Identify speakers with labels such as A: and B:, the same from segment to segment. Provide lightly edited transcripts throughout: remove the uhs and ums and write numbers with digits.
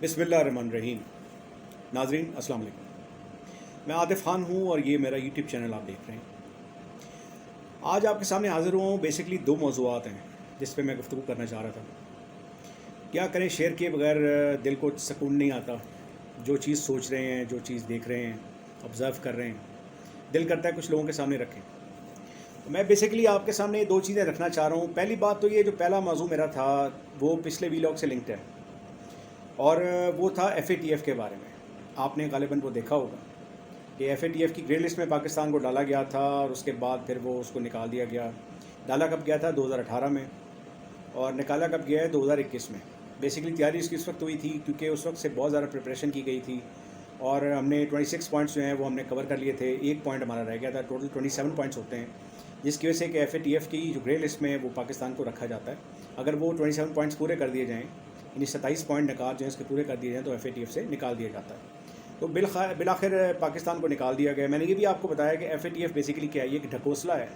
A: बिस्मिल्लाहिर्रहमानिर्रहीम। नाज़रीन अस्सलाम वालेकुम। मैं आतिफ़ ख़ान हूँ और ये मेरा यूट्यूब चैनल आप देख रहे हैं। आज आपके सामने हाज़िर हुआ हूँ। बेसिकली दो मौज़ूआत हैं जिस पे मैं गुफ्तगू करना चाह रहा था। क्या करें, शेयर किए बगैर दिल को सुकून नहीं आता। जो चीज़ सोच रहे हैं, जो चीज़ देख रहे हैं, ऑब्ज़र्व कर रहे हैं, दिल करता है कुछ लोगों के सामने रखें। तो मैं बेसिकली आपके सामने दो चीज़ें रखना चाह रहा हूँ। पहली बात तो ये, जो पहला मौज़ू मेरा था वो पिछले वीलॉग से लिंक्ड है और वो था FATF के बारे में। आपने ग़ालिबन वो देखा होगा कि FATF की ग्रे लिस्ट में पाकिस्तान को डाला गया था और उसके बाद फिर वो उसको निकाल दिया गया। डाला कब गया था? 2018 में, और निकाला कब गया है? 2021 में। बेसिकली तैयारी इसकी उस वक्त हुई थी क्योंकि उस वक्त से बहुत ज़्यादा प्रिपरेशन की गई थी और हमने 26 पॉइंट्स जो हैं वो हमने कवर कर लिए थे। एक पॉइंट हमारा रह गया था। टोटल 27 पॉइंट्स होते हैं, जिसकी वजह से कि FATF की जो ग्रे लिस्ट में वो पाकिस्तान को रखा जाता है। अगर वो 27 पॉइंट्स पूरे कर दिए जाएँ, यानी 27 पॉइंट निकाल जो है इसके पूरे कर दिए जाएँ, तो FATF से निकाल दिया जाता है। तो बिलाखिर पाकिस्तान को निकाल दिया गया। मैंने ये भी आपको बताया कि FATF बेसिकली क्या है, ये एक ढकोसला है।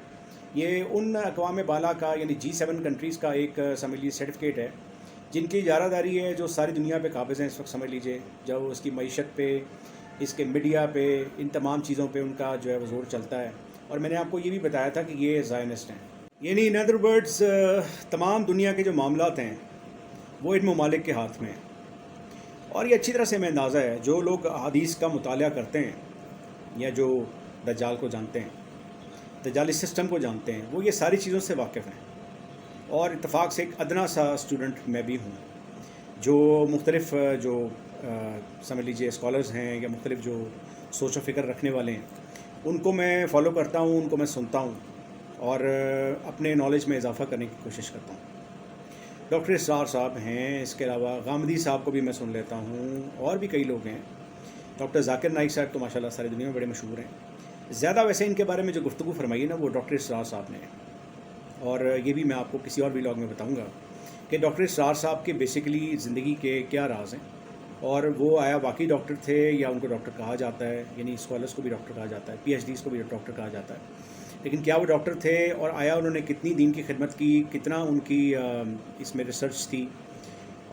A: ये उन अक़वाम बाला का यानी G7 कंट्रीज़ का एक समझ लीजिए सर्टिफिकेट है जिनकी इजारादारी है, जो सारी दुनिया पे काबिज़ हैं इस वक्त समझ लीजिए। जब उसकी मईशत पे, इसके मीडिया पे, इन तमाम चीज़ों पे उनका जो है वो ज़ोर चलता है। और मैंने आपको ये भी बताया था कि ये ज़ायनिस्ट हैं, यानी इन अदर वर्ड्स तमाम दुनिया के जो मामलात हैं वो इन ममालिक के हाथ में हैं। और ये अच्छी तरह से हमें अंदाज़ा है, जो लोग हदीस का मुताला करते हैं या जो दज्जाल को जानते हैं, दज्जाली सिस्टम को जानते हैं, वो ये सारी चीज़ों से वाकिफ़ हैं। और इत्तफाक से एक अदना सा स्टूडेंट मैं भी हूँ, जो मुख्तलिफ़ जो समझ लीजिए स्कॉलर्स हैं या मुख्तलिफ़ जो सोच व फ़िक्र रखने वाले हैं, उनको मैं फ़ॉलो करता हूँ, उनको मैं सुनता हूँ और अपने नॉलेज में इजाफ़ा करने की कोशिश करता हूँ। डॉक्टर इसरार साहब हैं, इसके अलावा गामदी साहब को भी मैं सुन लेता हूँ, और भी कई लोग हैं। डॉक्टर ज़ाकिर नाइक साहब तो माशाल्लाह सारी दुनिया में बड़े मशहूर हैं। ज़्यादा वैसे इनके बारे में जो गुफ्तगू फरमाई है ना, वो डॉक्टर इसरार साहब ने है। और ये भी मैं आपको किसी और व्लॉग में बताऊँगा कि डॉक्टर इसरार साहब के बेसिकली ज़िंदगी के क्या राज हैं, और वो आया वाकई डॉक्टर थे या उनको डॉक्टर कहा जाता है, यानी स्कॉलर्स को भी डॉक्टर कहा जाता है, PhDs को भी डॉक्टर कहा जाता है, लेकिन क्या वो डॉक्टर थे और आया उन्होंने कितनी दीन की खिदमत की, कितना उनकी इसमें रिसर्च थी,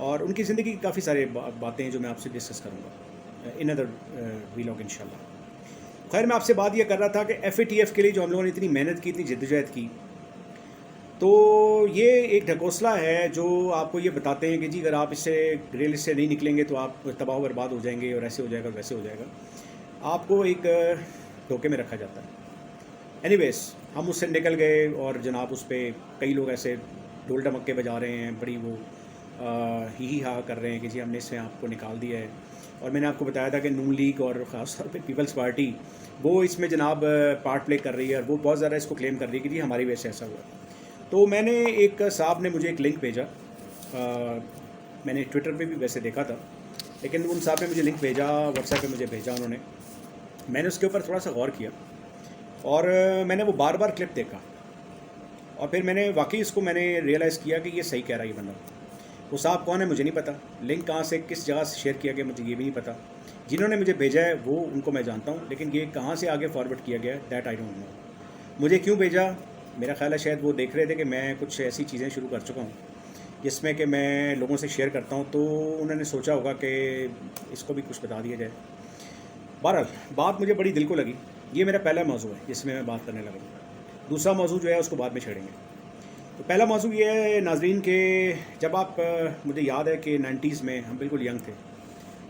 A: और उनकी ज़िंदगी की काफ़ी सारे बातें हैं जो मैं आपसे डिस्कस करूँगा इन अदर व्लॉग इंशाल्लाह। खैर, मैं आपसे बात ये कर रहा था कि FATF के लिए जो हम लोगों ने इतनी मेहनत की, इतनी जद्दोजहद की, तो ये एक ढकोसला है जो आपको ये बताते हैं कि जी अगर आप इससे ग्रे लिस्ट से नहीं निकलेंगे तो आप तबाह बर्बाद हो जाएंगे और ऐसे हो जाएगा वैसे हो जाएगा। आपको एक धोखे में रखा जाता है। एनीवेज़, हम उससे निकल गए और जनाब उस पर कई लोग ऐसे ढोल ढमक्के बजा रहे हैं, बड़ी वो ही हा कर रहे हैं कि जी हमने इसमें आपको निकाल दिया है। और मैंने आपको बताया था कि नून लीग और ख़ास तौर पे पीपल्स पार्टी वो इसमें जनाब पार्ट प्ले कर रही है और वो बहुत ज़्यादा इसको क्लेम कर रही है कि जी हमारी वजह से ऐसा हुआ। तो मैंने एक साहब ने मुझे एक लिंक भेजा, मैंने ट्विटर पे भी वैसे देखा था, लेकिन उन साहब ने मुझे लिंक भेजा, व्हाट्सएप पे मुझे भेजा उन्होंने। मैंने उसके ऊपर थोड़ा सा गौर किया और मैंने वो बार बार क्लिप देखा और फिर मैंने वाकई इसको मैंने रियलाइज़ किया कि ये सही कह रहा है ये बंदा। वो साहब कौन है मुझे नहीं पता, लिंक कहाँ से किस जगह से शेयर किया गया मुझे ये भी नहीं पता। जिन्होंने मुझे भेजा है वो उनको मैं जानता हूँ, लेकिन ये कहाँ से आगे फॉरवर्ड किया गया है दैट आई डोंट नो। मुझे क्यों भेजा, मेरा ख्याल है शायद वो देख रहे थे कि मैं कुछ ऐसी चीज़ें शुरू कर चुका हूँ जिसमें कि मैं लोगों से शेयर करता हूँ, तो उन्होंने सोचा होगा कि इसको भी कुछ बता दिया जाए। बहरहाल बात मुझे बड़ी दिल को लगी। ये मेरा पहला मौजू है जिसमें मैं बात करने लगा। दूसरा मौजू जो है उसको बाद में छेड़ेंगे। तो पहला मौजू ये है नाज़रीन के, जब आप मुझे याद है कि 90s में हम बिल्कुल यंग थे।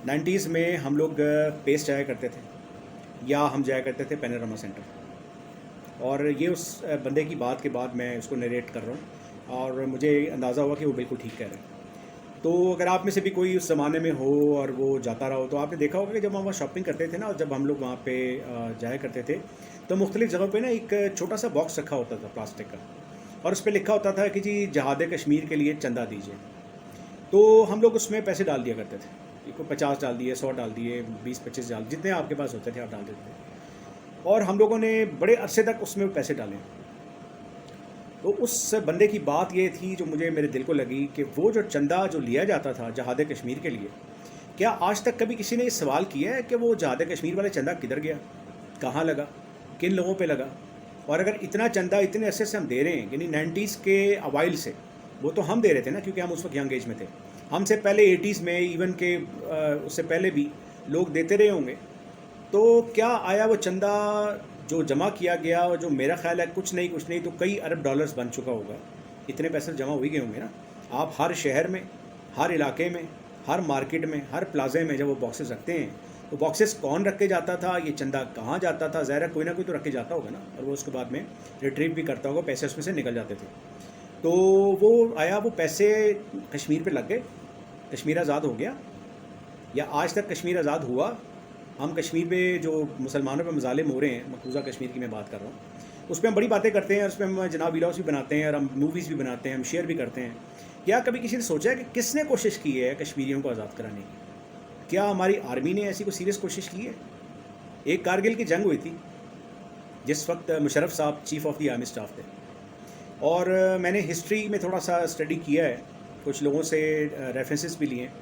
A: 90s में हम लोग पेस जाया करते थे या हम जाया करते थे पैनोरामा सेंटर, और ये उस बंदे की बात के बाद मैं उसको नरेट कर रहा हूँ और मुझे अंदाज़ा हुआ कि वो बिल्कुल ठीक कह रहे हैं। तो अगर आप में से भी कोई उस ज़माने में हो और वो जाता रहा हो, तो आपने देखा होगा कि जब हम वहाँ शॉपिंग करते थे ना, और जब हम लोग वहाँ पे जाया करते थे, तो मुख्तलिफ़ जगहों पे ना एक छोटा सा बॉक्स रखा होता था प्लास्टिक का, और उस पर लिखा होता था कि जी जहाद कश्मीर के लिए चंदा दीजिए। तो हम लोग उसमें पैसे डाल दिया करते थे, कोई 50 डाल दिए, 100 डाल दिए, 20-25 डाल, जितने आपके पास होते थे आप डाल देते थे, और हम लोगों ने बड़े अरसे तक उसमें पैसे डाले। तो उस बंदे की बात ये थी जो मुझे मेरे दिल को लगी कि वो जो चंदा जो लिया जाता था जहाद कश्मीर के लिए, क्या आज तक कभी किसी ने ये सवाल किया है कि वो जहाद कश्मीर वाला चंदा किधर गया, कहाँ लगा, किन लोगों पे लगा? और अगर इतना चंदा इतने अरसे से हम दे रहे हैं, यानी 90s के अवाइल से, वो तो हम दे रहे थे ना क्योंकि हम उस वक्त यंग एज में थे, ہم سے پہلے 80s میں ایون کہ اس سے پہلے بھی لوگ دیتے رہے ہوں گے. تو کیا آیا وہ چندہ جو جمع کیا گیا اور جو میرا خیال ہے کچھ نہیں تو کئی ارب ڈالرز بن چکا ہوگا. اتنے پیسے جمع ہو ہی گئے ہوں گے نا. آپ ہر شہر میں، ہر علاقے میں، ہر مارکیٹ میں، ہر پلازے میں جب وہ باکسز رکھتے ہیں تو باکسز کون رکھ کے جاتا تھا، یہ چندہ کہاں جاتا تھا؟ ظاہر ہے کوئی نہ کوئی تو رکھ کے جاتا ہوگا نا، اور وہ اس کے بعد میں ریٹریو بھی کرتا ہوگا، پیسے اس میں سے نکل جاتے تھے. تو وہ آیا وہ پیسے کشمیر پہ لگ گئے، کشمیر آزاد ہو گیا، یا آج تک کشمیر آزاد ہوا؟ ہم کشمیر پہ جو مسلمانوں پہ مظالم ہو رہے ہیں، مقبوضہ کشمیر کی میں بات کر رہا ہوں، اس پہ ہم بڑی باتیں کرتے ہیں، اس پہ ہم جناب ویلاگس بھی بناتے ہیں اور ہم موویز بھی بناتے ہیں، ہم شیئر بھی کرتے ہیں. کیا کبھی کسی نے سوچا ہے کہ کس نے کوشش کی ہے کشمیریوں کو آزاد کرانے کی؟ کیا ہماری آرمی نے ایسی کوئی سیریس کوشش کی ہے؟ ایک کارگل کی جنگ ہوئی تھی جس وقت مشرف صاحب chief of the army staff تھے، اور میں نے ہسٹری میں تھوڑا سا اسٹڈی کیا ہے، کچھ لوگوں سے ریفرنسز بھی لیے ہیں.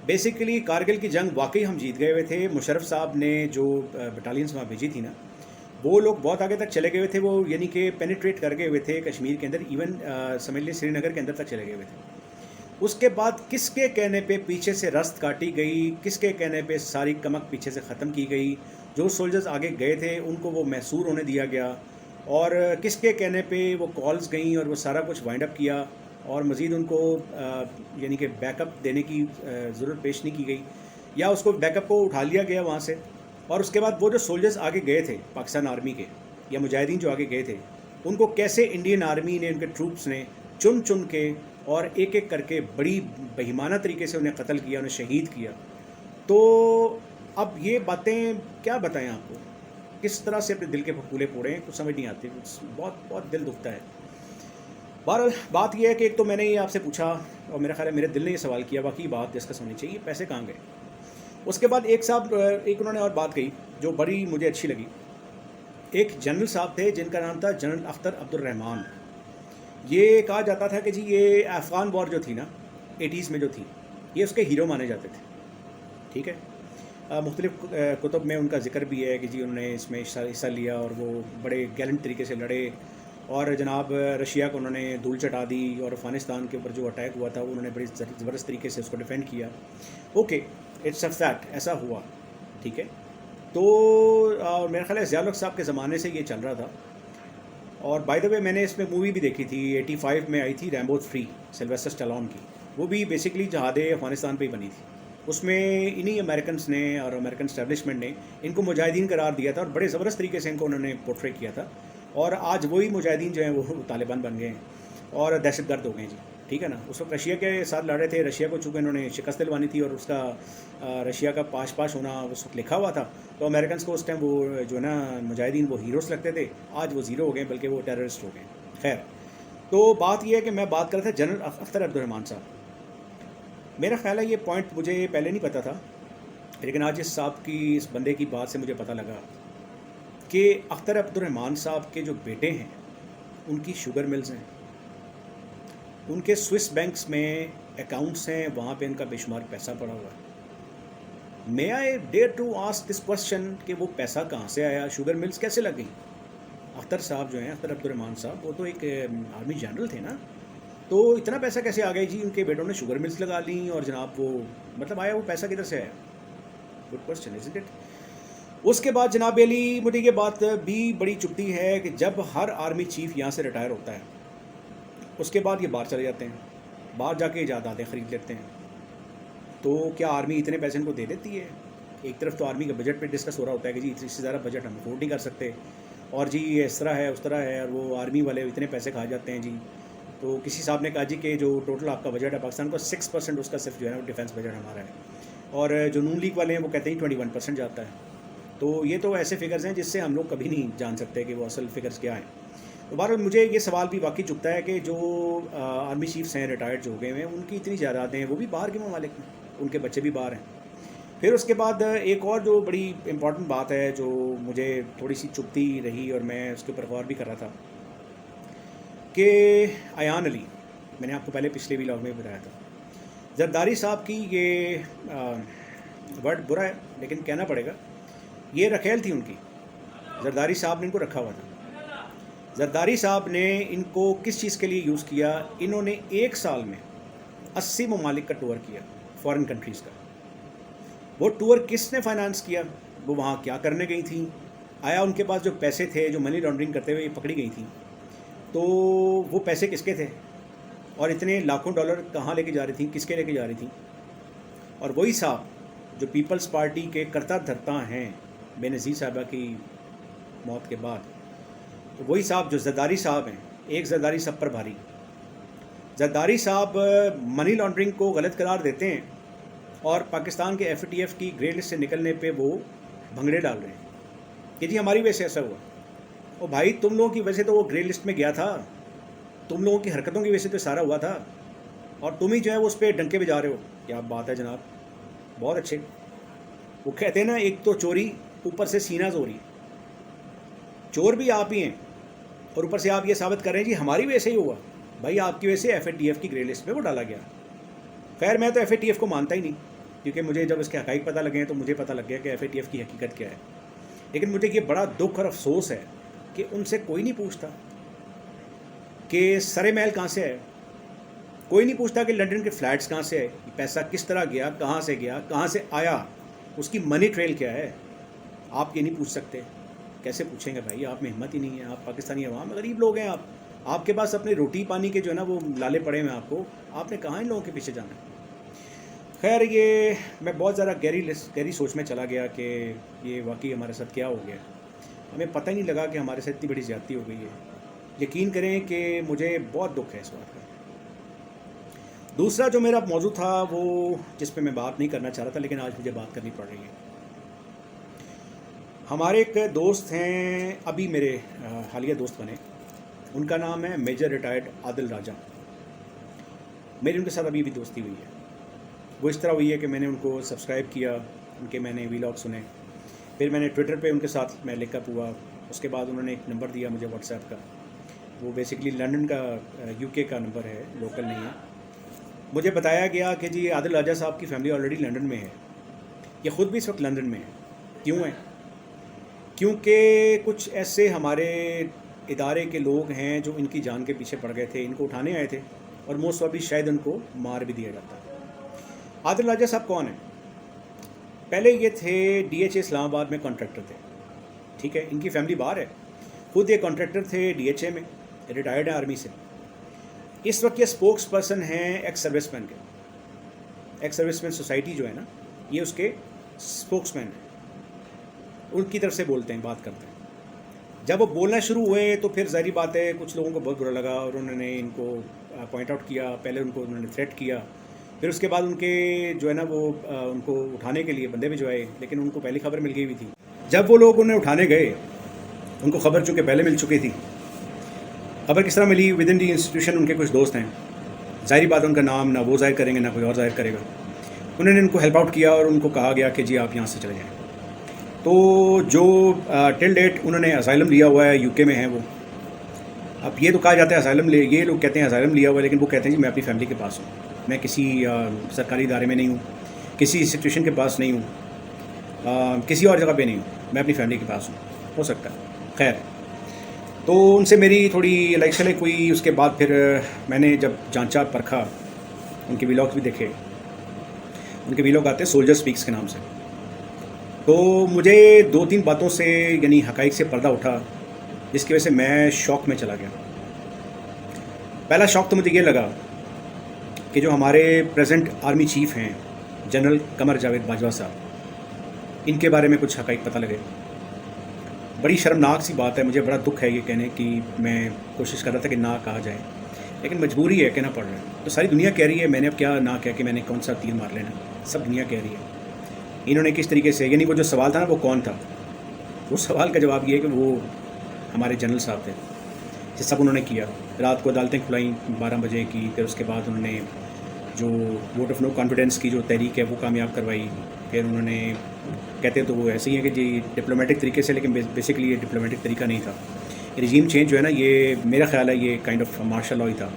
A: بیسیکلی کارگل کی جنگ واقعی ہم جیت گئے ہوئے تھے. مشرف صاحب نے جو بٹالینس وہاں بھیجی تھی نا، وہ لوگ بہت آگے تک چلے گئے ہوئے تھے، وہ یعنی کہ پینیٹریٹ کر گئے ہوئے تھے کشمیر کے اندر، ایون سمجھ لیے سری نگر کے اندر تک چلے گئے ہوئے تھے. اس کے بعد کس کے کہنے پہ پیچھے سے رست کاٹی گئی، کس کے کہنے پہ ساری کمک پیچھے سے ختم کی گئی، جو سولجرز آگے گئے تھے ان کو وہ محصور ہونے دیا گیا، اور کس کے کہنے پہ وہ کالز گئیں اور وہ سارا کچھ وائنڈ اپ کیا، اور مزید ان کو یعنی کہ بیک اپ دینے کی ضرورت پیش نہیں کی گئی، یا اس کو بیک اپ کو اٹھا لیا گیا وہاں سے. اور اس کے بعد وہ جو سولجرز آگے گئے تھے پاکستان آرمی کے یا مجاہدین جو آگے گئے تھے، ان کو کیسے انڈین آرمی نے، ان کے ٹروپس نے چن کے اور ایک ایک کر کے بڑی بہیمانہ طریقے سے انہیں قتل کیا، انہیں شہید کیا. تو اب یہ باتیں کیا بتائیں آپ کو، کس طرح سے اپنے دل کے پھپھولے پھوڑے ہیں، کچھ سمجھ نہیں آتی، بہت بہت دل دکھتا ہے. بہرحال بات یہ ہے کہ ایک تو میں نے یہ آپ سے پوچھا اور میرا خیال ہے میرے دل نے یہ سوال کیا، باقی بات ڈسکس ہونی چاہیے، پیسے کہاں گئے. اس کے بعد ایک انہوں نے اور بات کہی جو بڑی مجھے اچھی لگی. ایک جنرل صاحب تھے جن کا نام تھا جنرل اختر عبد الرحمان. یہ کہا جاتا تھا کہ جی یہ افغان وار جو تھی نا 80s میں جو تھی، یہ اس کے ہیرو مانے جاتے تھے. ٹھیک ہے، مختلف کتب میں ان کا ذکر بھی ہے کہ جی انہوں نے اس میں حصہ لیا اور وہ بڑے گیلنٹ طریقے سے لڑے، اور جناب رشیا کو انہوں نے دھول چٹا دی، اور افغانستان کے اوپر جو اٹیک ہوا تھا انہوں نے بڑی زبردست طریقے سے اس کو ڈیفینڈ کیا. اوکے، اٹس اے فیکٹ، ایسا ہوا. ٹھیک ہے، تو میرا خیال ہے ضیاء الحق صاحب کے زمانے سے یہ چل رہا تھا. اور بائی دا وے میں نے اس میں مووی بھی دیکھی تھی 85 میں آئی تھی، ریمبو 3 سلویسٹر اسٹیلون کی. وہ بھی بیسکلی جہاد افغانستان پہ ہی بنی تھی. اس میں انہی امریکنس نے اور امریکن اسٹیبلشمنٹ نے ان کو مجاہدین قرار دیا تھا، اور بڑے زبردست طریقے سے ان کو انہوں نے پورٹرے کیا تھا. اور آج وہی مجاہدین جو ہیں وہ طالبان بن گئے ہیں اور دہشت گرد ہو گئے ہیں جی. ٹھیک ہے نا، اس وقت رشیا کے ساتھ لڑ رہے تھے. رشیا کو چونکہ انہوں نے شکست دلوانی تھی اور اس کا رشیا کا پاش ہونا اس وقت لکھا ہوا تھا، تو امریکنس کو اس ٹائم وہ جو نا مجاہدین وہ ہیروز لگتے تھے. آج وہ زیرو ہو گئے، بلکہ وہ ٹیررسٹ ہو گئے. خیر، تو بات یہ ہے کہ میں بات کر رہا تھا جنرل اختر عبد الرحمان صاحب. میرا خیال ہے یہ پوائنٹ مجھے پہلے نہیں پتہ تھا، لیکن آج اس صاحب کی، اس بندے کی بات سے مجھے پتہ لگا کہ اختر عبد الرحمان صاحب کے جو بیٹے ہیں ان کی شوگر ملز ہیں، ان کے سوئس بینکس میں اکاؤنٹس ہیں، وہاں پہ ان کا بے شمار پیسہ پڑا ہوا ہے. May I dare to ask this question کہ وہ پیسہ کہاں سے آیا، شوگر ملز کیسے لگ گئی؟ اختر صاحب جو ہیں، اختر عبد الرحمان صاحب، وہ تو ایک آرمی جنرل تھے نا، تو اتنا پیسہ کیسے آ گیا جی؟ ان کے بیٹوں نے شوگر ملز لگا لیں، اور جناب وہ مطلب آیا وہ پیسہ کدھر سے آیا؟ Good question isn't it؟ اس کے بعد جناب علی مجھے یہ بات بھی بڑی چبھتی ہے کہ جب ہر آرمی چیف یہاں سے ریٹائر ہوتا ہے، اس کے بعد یہ باہر چلے جاتے ہیں، باہر جا کے ایجاداتیں خرید لیتے ہیں. تو کیا آرمی اتنے پیسے ان کو دے دیتی ہے؟ ایک طرف تو آرمی کا بجٹ پہ ڈسکس ہو رہا ہوتا ہے کہ جی اس سے زیادہ بجٹ ہم افورڈ نہیں کر سکتے، اور جی یہ اس طرح ہے اس طرح ہے، اور وہ آرمی والے اتنے پیسے کھا جاتے ہیں جی. تو کسی صاحب نے کہا جی کہ جو ٹوٹل آپ کا بجٹ ہے پاکستان کا 6% اس کا صرف جو ہے نا ڈیفینس بجٹ ہمارا ہے، اور جو نون لیگ والے ہیں وہ کہتے ہیں 21% جاتا ہے. تو یہ تو ایسے فگرز ہیں جس سے ہم لوگ کبھی نہیں جان سکتے کہ وہ اصل فگرز کیا ہیں. تو بہرحال مجھے یہ سوال بھی واقعی چبھتا ہے کہ جو آرمی چیفس ہیں ریٹائرڈ جو ہو گئے ہیں، ان کی اتنی جائیدادیں ہیں، وہ بھی باہر کے ممالک میں، ان کے بچے بھی باہر ہیں. پھر اس کے بعد ایک اور جو بڑی امپورٹنٹ بات ہے جو مجھے تھوڑی سی چبھتی رہی اور میں اس کے اوپر غور بھی کر رہا تھا کہ ایان علی، میں نے آپ کو پہلے پچھلے ویلاگ میں بتایا تھا، زرداری صاحب کی یہ ورڈ برا ہے لیکن کہنا پڑے گا، یہ رکھیل تھی ان کی. زرداری صاحب نے ان کو رکھا ہوا تھا. زرداری صاحب نے ان کو کس چیز کے لیے یوز کیا؟ انہوں نے ایک سال میں 80 ममालिक का टूर किया, फॉरेन कंट्रीज़ का। वो टूर किसने फाइनेंस किया? वो वहाँ क्या करने गई थी? आया उनके पास जो पैसे थे, जो मनी लॉन्ड्रिंग करते हुए पकड़ी गई थी, तो वो पैसे किसके थे? और इतने लाखों डॉलर कहाँ लेके जा रही थी, किसके लेके जा रही थी? और वही साहब जो पीपल्स पार्टी के करता धरता हैं बेनज़ीर साहबा की मौत के बाद, तो वही साहब जो जरदारी साहब हैं, एक जरदारी सब पर भारी। जरदारी साहब मनी लॉन्ड्रिंग को गलत करार देते हैं और पाकिस्तान के FATF की ग्रे लिस्ट से निकलने पे वो भंगड़े डाल रहे हैं कि जी हमारी वजह से ऐसा हुआ। और भाई तुम लोगों की वजह से तो वो ग्रे लिस्ट में गया था, तुम लोगों की हरकतों की वजह से तो सारा हुआ था, और तुम ही जो है वो उस पर डंके बजा रहे हो। क्या बात है जनाब, बहुत अच्छे। वो कहते हैं ना, एक तो चोरी ऊपर से सीना जोरी। चोर भी आप ही हैं और ऊपर से आप ये साबित कर रहे हैं जी हमारी वजह से ही हुआ। भाई आपकी वजह से FATF की ग्रे लिस्ट में वो डाला गया। खैर मैं तो FATF को मानता ही नहीं, क्योंकि मुझे जब इसके हक़ाइक़ पता लगे हैं तो मुझे पता लग गया कि FATF की हकीकत क्या है। लेकिन मुझे ये बड़ा दुख और अफसोस है कि उनसे कोई नहीं पूछता कि सरे महल कहाँ से है, कोई नहीं पूछता कि लंदन के फ्लैट्स कहाँ से है, पैसा किस तरह गया, कहाँ से गया, कहाँ से आया, उसकी मनी ट्रेल क्या है। आप ये नहीं पूछ सकते। कैसे पूछेंगे भाई, आप में हिम्मत ही नहीं है। आप पाकिस्तानी अवाम गरीब लोग हैं, आपके पास अपने रोटी पानी के जो है ना वो लाले पड़े हैं आपको, आपने कहाँ इन लोगों के पीछे जाना है। खैर ये मैं बहुत ज़्यादा गहरी सोच में चला गया कि ये वाकई हमारे साथ क्या हो गया। हमें पता ही नहीं लगा कि हमारे साथ इतनी बड़ी ज़्यादती हो गई है। यकीन करें कि मुझे बहुत दुख है इस बात का। दूसरा जो मेरा मौजू था वो जिस पे मैं बात नहीं करना चाह रहा था, लेकिन आज मुझे बात करनी पड़ रही है। हमारे एक दोस्त हैं, अभी मेरे हालिया दोस्त बने, उनका नाम है मेजर रिटायर्ड आदिल राजा। मेरी उनके साथ अभी भी दोस्ती हुई है। वो इस तरह हुई है कि मैंने उनको सब्सक्राइब किया, उनके मैंने वीलॉग सुने, फिर मैंने ट्विटर पे उनके साथ मैं लिंकअप हुआ। उसके बाद उन्होंने एक नंबर दिया मुझे व्हाट्सएप का, वो बेसिकली लंदन का UK का नंबर है, लोकल नहीं है। मुझे बताया गया कि जी आदिल राजा साहब की फ़ैमिली ऑलरेडी लंदन में है, ये ख़ुद भी इस वक्त लंदन में है। क्यों है? क्योंकि कुछ ऐसे हमारे इदारे के लोग हैं जो इनकी जान के पीछे पड़ गए थे, इनको उठाने आए थे और मोस्ट प्रॉबली शायद उनको मार भी दिया जाता। आदिल राजा साहब कौन है? पहले ये थे DHA इस्लामाबाद में कॉन्ट्रैक्टर थे, ठीक है। इनकी फैमिली बाहर है, खुद ये कॉन्ट्रैक्टर थे DHA में, रिटायर्ड है आर्मी से। इस वक्त ये स्पोक्स पर्सन हैं एक्स सर्विसमैन के, एक्स सर्विसमैन सोसाइटी जो है ना, ये उसके स्पोक्समैन हैं, उनकी तरफ से बोलते हैं, बात करते हैं। जब वो बोलना शुरू हुए तो फिर ज़ाहिर बात है कुछ लोगों को बहुत बुरा लगा और उन्होंने इनको पॉइंट आउट किया। पहले उनको उन्होंने थ्रेट किया, फिर उसके बाद उनके जो है ना वो उनको उठाने के लिए बंदे भिजवाए, लेकिन उनको पहली खबर मिल गई हुई थी। जब वो लोग उन्हें उठाने गए, उनको खबर चूँकि पहले मिल चुकी थी। खबर किस तरह मिली? विद इन दी इंस्टीट्यूशन उनके कुछ दोस्त हैं, ज़ाहिर बात उनका नाम ना वो ज़ाहिर करेंगे ना कोई और ज़ाहिर करेगा। उन्होंने उनको हेल्प आउट किया और उनको कहा गया कि जी आप यहाँ से चले जाएँ। तो जो टिल डेट उन्होंने असाइलम लिया हुआ है, UK में है वो। अब ये तो कहा जाता है असाइलम ले, ये लोग कहते हैं असाइलम लिया हुआ है, लेकिन वो कहते हैं जी मैं अपनी फैमिली के पास हूँ, मैं किसी सरकारी इदारे में नहीं हूँ, किसी इंस्टीट्यूशन के पास नहीं हूँ, किसी और जगह पे नहीं हूँ, मैं अपनी फैमिली के पास हूँ। हो सकता है। खैर, तो उनसे मेरी थोड़ी इलेक्शन हुई। उसके बाद फिर मैंने जब जांचा परखा, उनके व्लॉग्स भी देखे, उनके व्लॉग आते हैं सोल्जर स्पीक्स के नाम से। तो मुझे 2-3 बातों से यानी हक़ाइक़ से पर्दा उठा, जिसकी वजह से मैं शौक में चला गया। पहला शौक तो मुझे ये लगा कि जो हमारे प्रेजेंट आर्मी चीफ़ हैं जनरल कमर जावेद बाजवा साहब, इनके बारे में कुछ हक़ाइक़ पता लगे। बड़ी शर्मनाक सी बात है, मुझे बड़ा दुख है ये कहने की, मैं कोशिश कर रहा था कि ना कहा जाए, लेकिन मजबूरी है, कहना पड़ रहा है। तो सारी दुनिया कह रही है, मैंने अब क्या ना कह के मैंने कौन सा तीर मार लेना, सब दुनिया कह रही है। इन्होंने किस तरीके से, यानी वो जो सवाल था ना वो कौन था, उस सवाल का जवाब ये है कि वो हमारे जनरल साहब थे। ये सब उन्होंने किया। रात को अदालतें खुलाई 12 बजे की, फिर उसके बाद उन्होंने जो वोट ऑफ नो कॉन्फिडेंस की जो तहरीक है वो कामयाब करवाई। फिर उन्होंने, कहते तो वो ऐसे ही है कि जी डिप्लोमेटिक तरीके से, लेकिन बेसिकली ये डिप्लोमेटिक तरीका नहीं था। रिजीम चेंज जो है ना, ये मेरा ख्याल है ये काइंड ऑफ मार्शल लॉ ही था।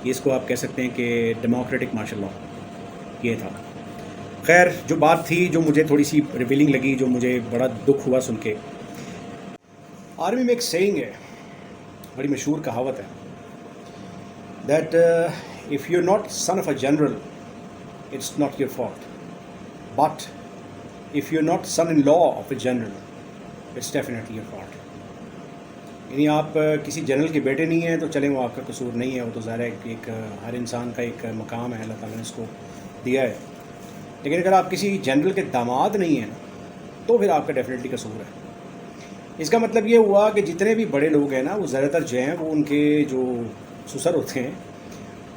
A: ये इसको आप कह सकते हैं कि डेमोक्रेटिक मार्शल लॉ ये था। खैर, जो बात थी जो मुझे थोड़ी सी रिवीलिंग लगी, जो मुझे बड़ा दुख हुआ सुन के, आर्मी में एक सेइंग है, बड़ी मशहूर कहावत है, that if you're not son of a general, it's not your fault. But if you're not son-in-law of a general, it's definitely your fault. یعنی آپ کسی جنرل کے بیٹے نہیں ہیں تو چلیں وہ آپ کا قصور نہیں ہے, وہ تو ظاہر ہے کہ ایک ہر انسان کا ایک مقام ہے, اللہ تعالیٰ نے اس کو دیا ہے. لیکن اگر آپ کسی جنرل کے داماد نہیں ہیں تو پھر آپ کا ڈیفینیٹلی قصور ہے. اس کا مطلب یہ ہوا کہ جتنے بھی بڑے لوگ ہیں نا, وہ زیادہ تر جو ہیں وہ ان کے جو سسر ہوتے ہیں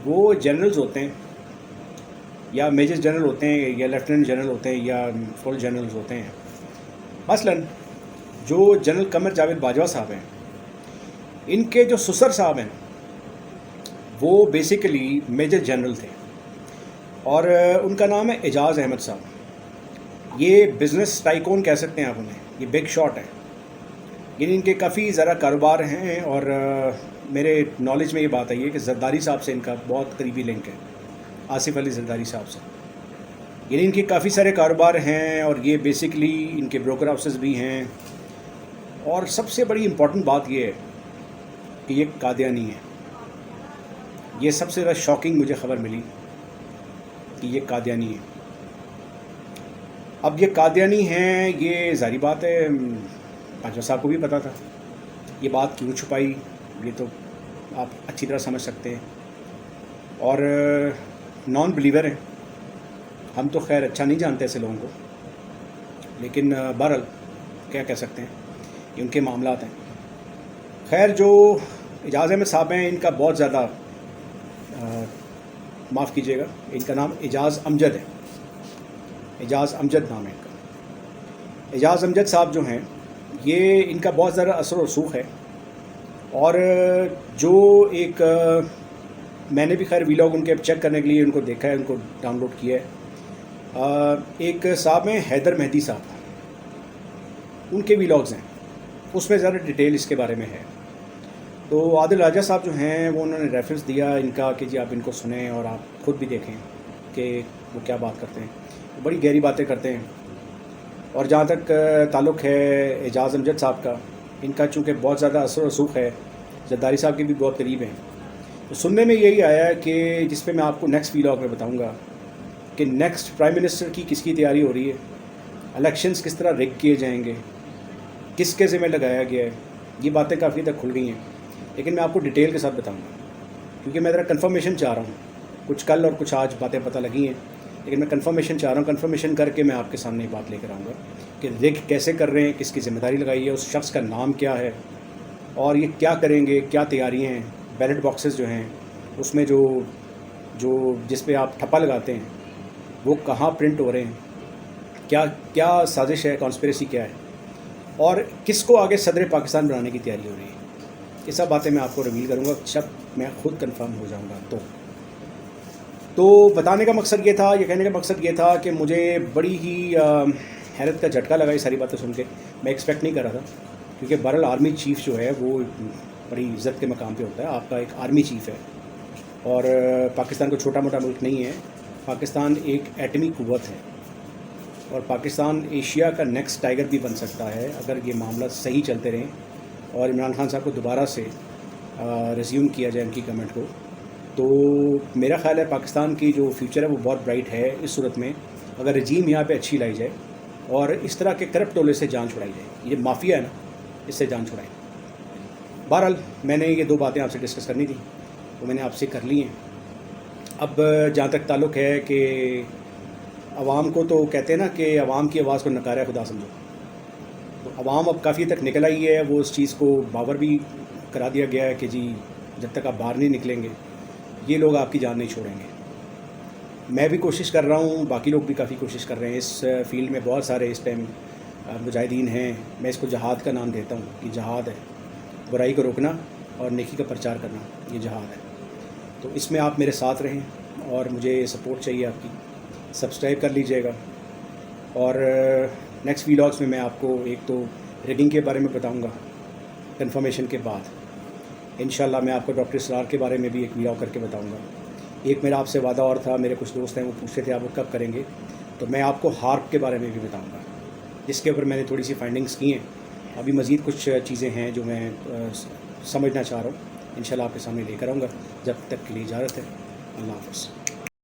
A: وہ جنرلز ہوتے ہیں, یا میجر جنرل ہوتے ہیں, یا لیفٹیننٹ جنرل ہوتے ہیں, یا فل جنرلز ہوتے ہیں. مثلاً جو جنرل قمر جاوید باجوہ صاحب ہیں, ان کے جو سسر صاحب ہیں وہ بیسیکلی میجر جنرل تھے, اور ان کا نام ہے اعجاز احمد صاحب. یہ بزنس ٹائکون کہہ سکتے ہیں آپ انہیں, یہ بگ شاٹ ہے. یعنی ان کے کافی ذرا کاروبار ہیں, اور میرے نالج میں یہ بات آئی ہے کہ زرداری صاحب سے ان کا بہت قریبی لنک ہے, آصف علی زرداری صاحب سے. یعنی ان کے کافی سارے کاروبار ہیں, اور یہ بیسیکلی ان کے بروکر ہاؤسز بھی ہیں. اور سب سے بڑی امپورٹنٹ بات یہ ہے کہ یہ قادیانی ہے. یہ سب سے زیادہ شاکنگ مجھے خبر ملی کہ یہ قادیانی ہے. اب یہ قادیانی ہیں, یہ ظاہری بات ہے باجوہ صاحب کو بھی پتہ تھا. یہ بات کیوں چھپائی یہ تو آپ اچھی طرح سمجھ سکتے ہیں. اور نان بلیور ہیں, ہم تو خیر اچھا نہیں جانتے ایسے لوگوں کو, لیکن بہرحال کیا کہہ سکتے ہیں, یہ ان کے معاملات ہیں. خیر جو اعجاز احمد صاحب ہیں ان کا بہت زیادہ معاف کیجیے گا, ان کا نام اعجاز امجد ہے. اعجاز امجد نام ہے ان کا. اعجاز امجد صاحب جو ہیں یہ ان کا بہت زیادہ اثر و رسوخ ہے. اور جو ایک میں نے بھی خیر ویلاگ ان کے چیک کرنے کے لیے ان کو دیکھا ہے, ان کو ڈاؤن لوڈ کیا ہے. ایک صاحب ہیں حیدر مہدی صاحب, ان کے ویلاگز ہیں, اس میں زیادہ ڈیٹیل اس کے بارے میں ہے. تو عادل راجہ صاحب جو ہیں وہ انہوں نے ریفرنس دیا ان کا کہ جی آپ ان کو سنیں اور آپ خود بھی دیکھیں کہ وہ کیا بات کرتے ہیں. بڑی گہری باتیں کرتے ہیں. اور جہاں تک تعلق ہے اعجاز امجد صاحب کا, ان کا چونکہ بہت زیادہ اثر و رسوخ ہے, زرداری صاحب کے بھی بہت قریب ہیں. تو سننے میں یہی آیا ہے کہ جس پہ میں آپ کو نیکسٹ ویلاگ میں بتاؤں گا کہ نیکسٹ پرائم منسٹر کی کس کی تیاری ہو رہی ہے, الیکشنز کس طرح ریگ کیے جائیں گے, کس کے ذمہ لگایا گیا ہے. یہ باتیں کافی تک کھل گئی ہیں, لیکن میں آپ کو ڈیٹیل کے ساتھ بتاؤں گا کیونکہ میں ذرا کنفرمیشن چاہ رہا ہوں. کچھ کل اور کچھ آج باتیں پتہ لگی ہیں, لیکن میں کنفرمیشن چاہ رہا ہوں. کنفرمیشن کر کے میں آپ کے سامنے بات لے کر آؤں گا کہ ریگ کیسے کر رہے ہیں, کس کی ذمہ داری لگائی ہے, اس شخص کا نام کیا ہے, اور یہ کیا کریں گے, کیا تیاریاں ہیں. بیلٹ باکسز جو ہیں اس میں جو جس پہ آپ ٹھپا لگاتے ہیں وہ کہاں پرنٹ ہو رہے ہیں, کیا سازش ہے, کانسپریسی کیا ہے, اور کس کو آگے صدر پاکستان بنانے کی تیاری ہو رہی ہے. یہ سب باتیں میں آپ کو ریویل کروں گا جب میں خود کنفرم ہو جاؤں گا. تو بتانے کا مقصد یہ تھا, یہ کہنے کا مقصد یہ تھا کہ مجھے بڑی ہی حیرت کا جھٹکا لگا یہ ساری باتیں سن کے. میں ایکسپیکٹ نہیں کر رہا تھا, کیونکہ بہرحال آرمی چیف جو ہے وہ بڑی عزت کے مقام پہ ہوتا ہے. آپ کا ایک آرمی چیف ہے, اور پاکستان کو چھوٹا موٹا ملک نہیں ہے. پاکستان ایک ایٹمی قوت ہے, اور پاکستان ایشیا کا نیکسٹ ٹائیگر بھی بن سکتا ہے اگر یہ معاملہ صحیح چلتے رہیں اور عمران خان صاحب کو دوبارہ سے ریزیوم کیا جائے ان کی گورنمنٹ کو. تو میرا خیال ہے پاکستان کی جو فیوچر ہے وہ بہت برائٹ ہے اس صورت میں اگر رجیم یہاں پہ اچھی لائی جائے اور اس طرح کے کرپٹ ٹولے سے جان چھڑائی جائے. یہ مافیا ہے نا, اس سے جان چھڑائیں. بہرحال میں نے یہ دو باتیں آپ سے ڈسکس کرنی تھی, وہ میں نے آپ سے کر لی ہیں. اب جہاں تک تعلق ہے کہ عوام کو, تو کہتے ہیں نا کہ عوام کی آواز کو نکارا خدا سمجھو. تو عوام اب کافی تک نکل آئی ہے, وہ اس چیز کو باور بھی کرا دیا گیا ہے کہ جی جب تک آپ باہر نہیں نکلیں گے یہ لوگ آپ کی جان نہیں چھوڑیں گے. میں بھی کوشش کر رہا ہوں, باقی لوگ بھی کافی کوشش کر رہے ہیں. اس فیلڈ میں بہت سارے اس ٹائم مجاہدین ہیں. میں اس کو جہاد کا نام دیتا ہوں کہ جہاد ہے, برائی کو روکنا اور نیکی کا پرچار کرنا, یہ جہاد ہے. تو اس میں آپ میرے ساتھ رہیں اور مجھے سپورٹ چاہیے آپ کی. سبسکرائب کر لیجئے گا. اور نیکسٹ ویلاگس میں آپ کو ایک تو ریگنگ کے بارے میں بتاؤں گا کنفرمیشن کے بعد. انشاءاللہ میں آپ کو ڈاکٹر اسرار کے بارے میں بھی ایک ویلاگ کر کے بتاؤں گا. ایک میرا آپ سے وعدہ اور تھا, میرے کچھ دوست ہیں وہ پوچھتے تھے آپ وہ کب کریں گے, تو میں آپ کو ہارپ کے بارے میں بھی بتاؤں گا جس کے اوپر میں نے تھوڑی سی فائنڈنگز کی ہیں. ابھی مزید کچھ چیزیں ہیں جو میں سمجھنا چاہ رہا ہوں, انشاءاللہ آپ کے سامنے لے کر آؤں گا. جب تک کے لیے اجازت ہے. اللہ حافظ.